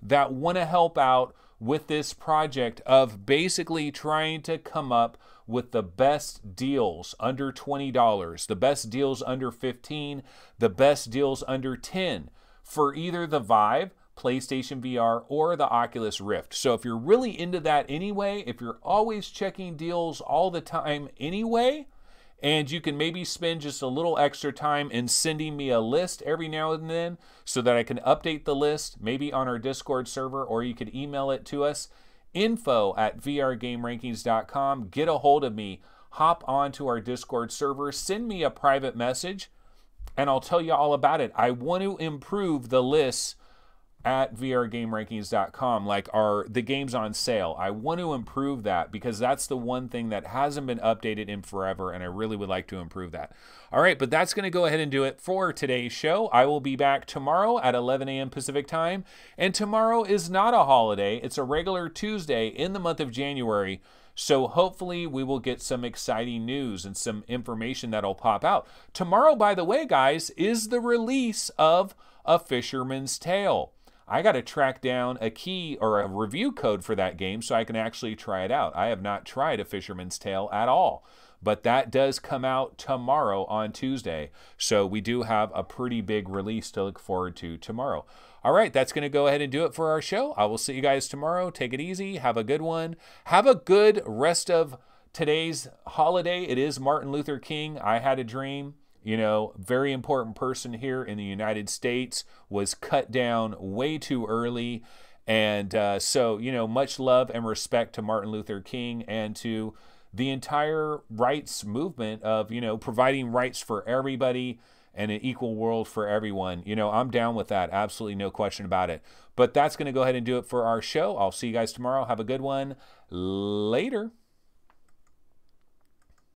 that want to help out with this project of basically trying to come up with the best deals under $20, the best deals under $15, the best deals under $10 for either the Vive, PlayStation VR, or the Oculus Rift. So if you're really into that anyway, if you're always checking deals all the time anyway, and you can maybe spend just a little extra time in sending me a list every now and then so that I can update the list, maybe on our Discord server, or you could email it to us, info@vrgamerankings.com. Get a hold of me, hop onto our Discord server, send me a private message, and I'll tell you all about it. I want to improve the lists at vrgamerankings.com, like the games on sale. I want to improve that because that's the one thing that hasn't been updated in forever, and I really would like to improve that. All right, but that's going to go ahead and do it for today's show. I will be back tomorrow at 11 a.m. Pacific time, and tomorrow is not a holiday. It's a regular Tuesday in the month of January, so hopefully we will get some exciting news and some information that'll pop out. Tomorrow, by the way, guys, is the release of A Fisherman's Tale. I got to track down a key or a review code for that game so I can actually try it out. I have not tried A Fisherman's Tale at all, but that does come out tomorrow on Tuesday. So we do have a pretty big release to look forward to tomorrow. All right, that's going to go ahead and do it for our show. I will see you guys tomorrow. Take it easy. Have a good one. Have a good rest of today's holiday. It is Martin Luther King. I had a dream. You know, very important person here in the United States was cut down way too early. And so, you know, much love and respect to Martin Luther King and to the entire rights movement of, you know, providing rights for everybody and an equal world for everyone. You know, I'm down with that. Absolutely no question about it. But that's going to go ahead and do it for our show. I'll see you guys tomorrow. Have a good one. Later.